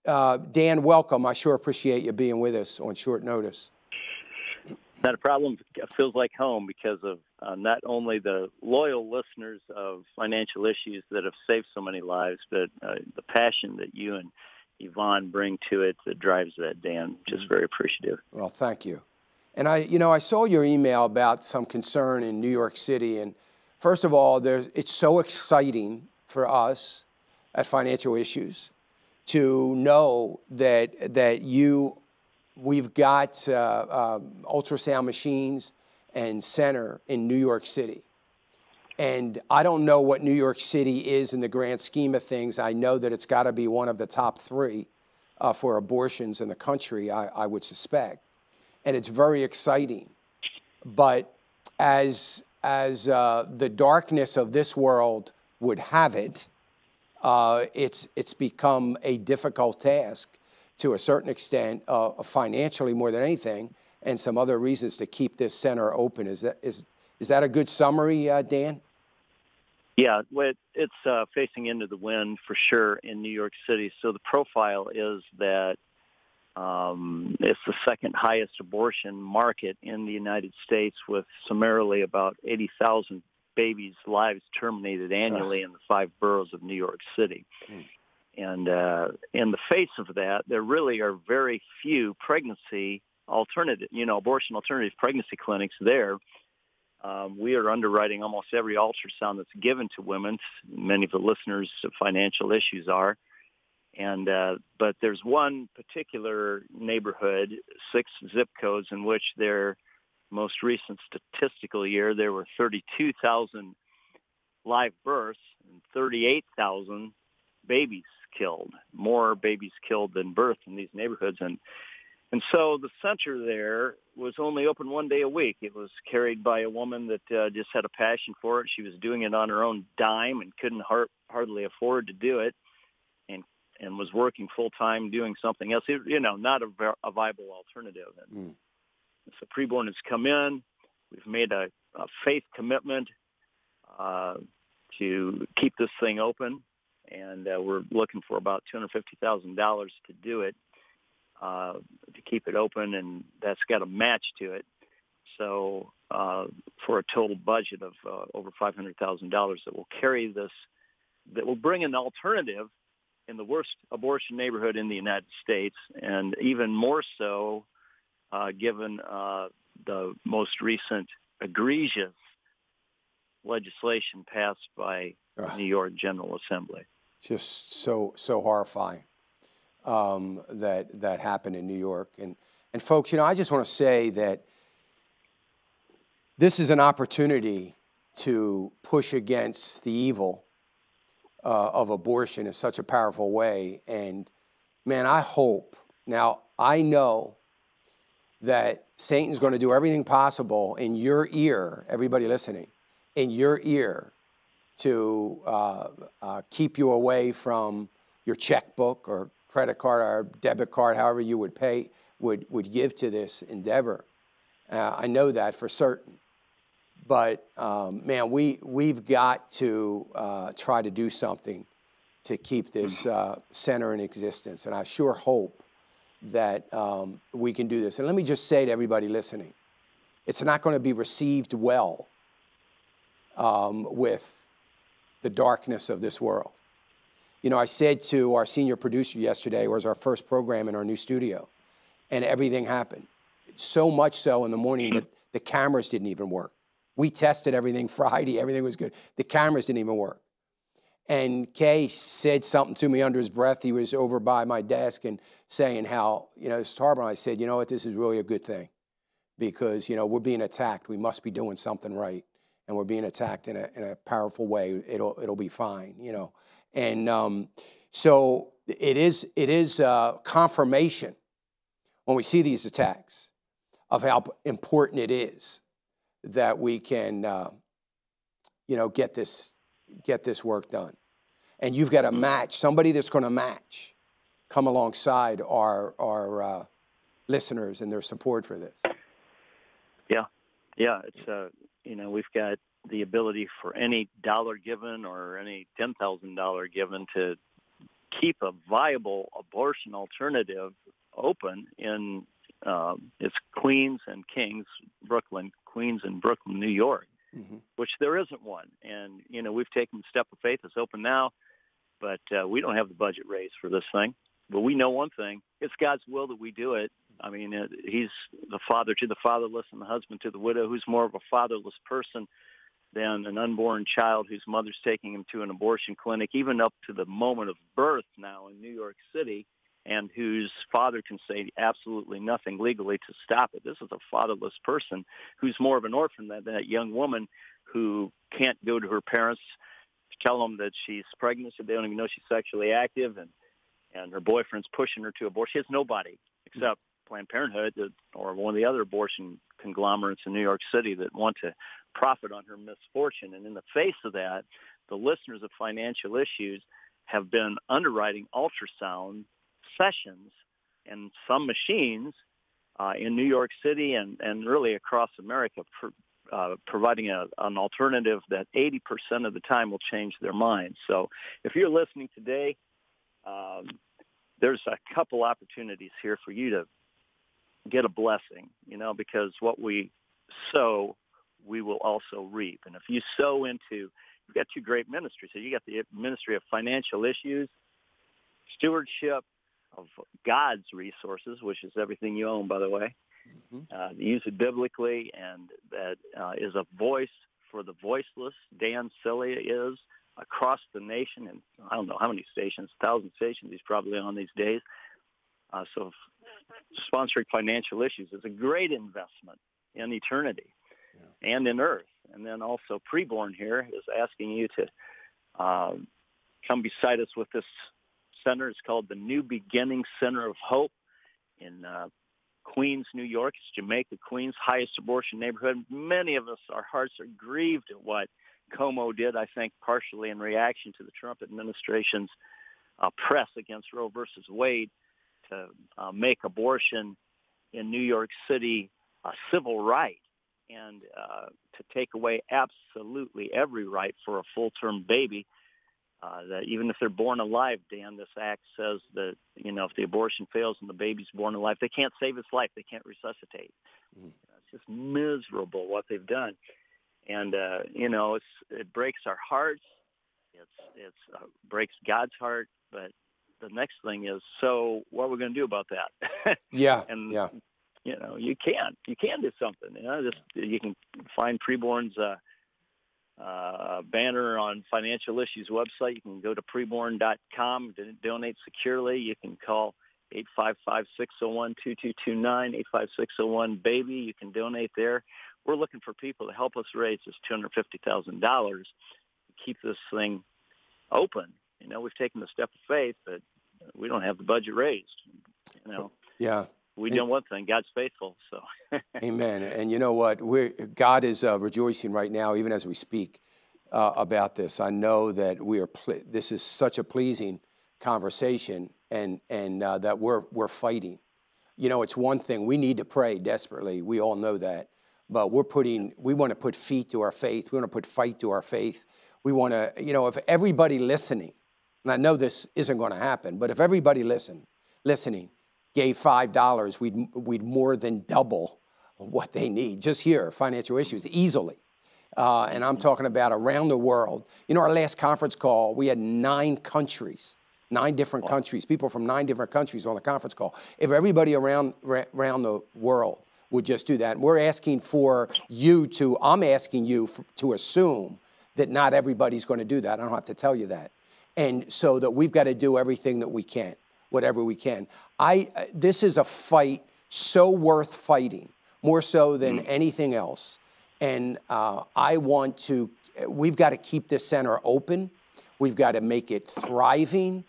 Dan, welcome. I sure appreciate you being with us on short notice. Not a problem. It feels like home because of not only the loyal listeners of Financial Issues that have saved so many lives, but the passion that you and Yvonne bring to it that drives that, Dan. Just very appreciative. Well, thank you. And I saw your email about some concern in New York City. And first of all, it's so exciting for us at Financial Issues to know that we've got ultrasound machines and center in New York City. And I don't know what New York City is in the grand scheme of things. I know that it's got to be one of the top 3 for abortions in the country, I would suspect. And it's very exciting. But as the darkness of this world would have it, it's become a difficult task to a certain extent, financially more than anything, and some other reasons to keep this center open. Is that a good summary, Dan? Yeah, it's facing into the wind for sure in New York City. So the profile is that it's the second highest abortion market in the United States, with summarily about 80,000 babies' lives terminated annually in the 5 boroughs of New York City. And in the face of that, there really are very few abortion alternative pregnancy clinics there. We are underwriting almost every ultrasound that's given to women. Many of the listeners of Financial Issues are. And but there's one particular neighborhood, 6 zip codes, in which their most recent statistical year, there were 32,000 live births and 38,000 babies killed, more babies killed than birth in these neighborhoods. And so the center there was only open 1 day a week. It was carried by a woman that just had a passion for it. She was doing it on her own dime and couldn't hardly afford to do it, and was working full-time doing something else, not a viable alternative. And so Preborn has come in. We've made a faith commitment to keep this thing open, and we're looking for about $250,000 to do it, to keep it open, and that's got a match to it. So for a total budget of over $500,000 that will carry this, that will bring an alternative in the worst abortion neighborhood in the United States, and even more so given the most recent egregious legislation passed by New York General Assembly. Just so horrifying that happened in New York. And folks, I just want to say that this is an opportunity to push against the evil of abortion in such a powerful way. And man, I hope, now I know that Satan's going to do everything possible in your ear, everybody listening, in your ear, to keep you away from your checkbook or credit card or debit card, however you would give to this endeavor. I know that for certain. But man, we've got to try to do something to keep this center in existence, and I sure hope that we can do this. And let me just say to everybody listening, it's not going to be received well with the darkness of this world. I said to our senior producer yesterday, it was our first program in our new studio, and everything happened. So much so in the morning that the cameras didn't even work. We tested everything Friday. Everything was good. The cameras didn't even work. And Kay said something to me under his breath. He was over by my desk and saying how, it's horrible. And I said, what, this is really a good thing because, we're being attacked. We must be doing something right. And we're being attacked in a powerful way. It'll be fine, And so it is confirmation when we see these attacks of how important it is that we can, get this work done. And you've got to match, somebody that's going to match, come alongside our listeners and their support for this. Yeah, it's, we've got the ability for any dollar given or any $10,000 given to keep a viable abortion alternative open in it's Queens and Kings, Brooklyn, Queens and Brooklyn, New York, which there isn't one. And, we've taken the step of faith. It's open now, but we don't have the budget raised for this thing. But we know one thing. It's God's will that we do it. I mean, he's the father to the fatherless and the husband to the widow, who's more of a fatherless person than an unborn child whose mother's taking him to an abortion clinic, even up to the moment of birth now in New York City, and whose father can say absolutely nothing legally to stop it. This is a fatherless person who's more of an orphan than that young woman who can't go to her parents to tell them that she's pregnant, so they don't even know she's sexually active, and her boyfriend's pushing her to abortion. She has nobody except Planned Parenthood or one of the other abortion conglomerates in New York City that want to profit on her misfortune. And in the face of that, the listeners of Financial Issues have been underwriting ultrasound sessions and some machines in New York City and really across America, providing an alternative that 80% of the time will change their mind. So if you're listening today, there's a couple opportunities here for you to get a blessing, because what we sow, we will also reap. And if you sow into, you've got two great ministries. So you got the Ministry of Financial Issues, stewardship of God's resources, which is everything you own, by the way. Use it biblically, and that is a voice for the voiceless. Dan Celia is across the nation, and I don't know how many stations, 1,000 stations he's probably on these days. So sponsoring Financial Issues is a great investment in eternity and in earth. And then also Preborn here is asking you to come beside us with this center. It's called the New Beginning Center of Hope in Queens, New York. It's Jamaica, Queens, highest abortion neighborhood. Many of us, our hearts are grieved at what Como did, I think, partially in reaction to the Trump administration's press against Roe versus Wade to make abortion in New York City a civil right and to take away absolutely every right for a full-term baby. That even if they're born alive, Dan, this act says that, if the abortion fails and the baby's born alive, they can't save his life. They can't resuscitate. It's just miserable what they've done. And, it breaks our hearts. It breaks God's heart. But the next thing is, so what are we going to do about that? You can do something. You can find Preborn's banner on Financial Issues website. You can go to preborn.com to donate securely. You can call 855-601-2229, 85601-BABY. You can donate there. We're looking for people to help us raise this $250,000 to keep this thing open. We've taken the step of faith, but we don't have the budget raised. We do one thing. God's faithful. So, amen. And you know what? God is rejoicing right now, even as we speak about this. I know that this is such a pleasing conversation, and that we're fighting. It's one thing. We need to pray desperately. We all know that. But we want to put feet to our faith. We want to put fight to our faith. We want to, if everybody listening, and I know this isn't going to happen, but if everybody listening gave $5, we'd more than double what they need. Just here, Financial Issues, easily. And I'm talking about around the world. Our last conference call, we had 9 countries, 9 different countries, people from 9 different countries on the conference call. If everybody around the world would just do that, I'm asking you to assume that not everybody's going to do that. I don't have to tell you that. And so that we've got to do everything that we can, whatever we can. This is a fight so worth fighting, more so than anything else. And we've got to keep this center open. We've got to make it thriving.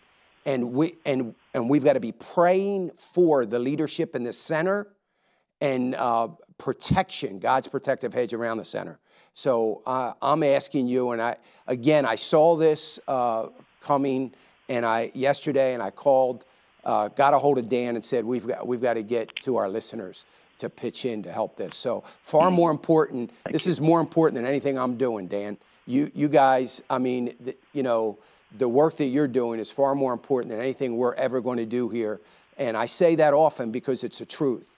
And we've got to be praying for the leadership in the center and protection, God's protective hedge around the center. So I'm asking you, and I saw this coming, and yesterday, and I called, got a hold of Dan and said, we've got to get to our listeners to pitch in to help this. So far more important. This is more important than anything I'm doing, Dan. You guys, the work that you're doing is far more important than anything we're ever going to do here. And I say that often because it's the truth.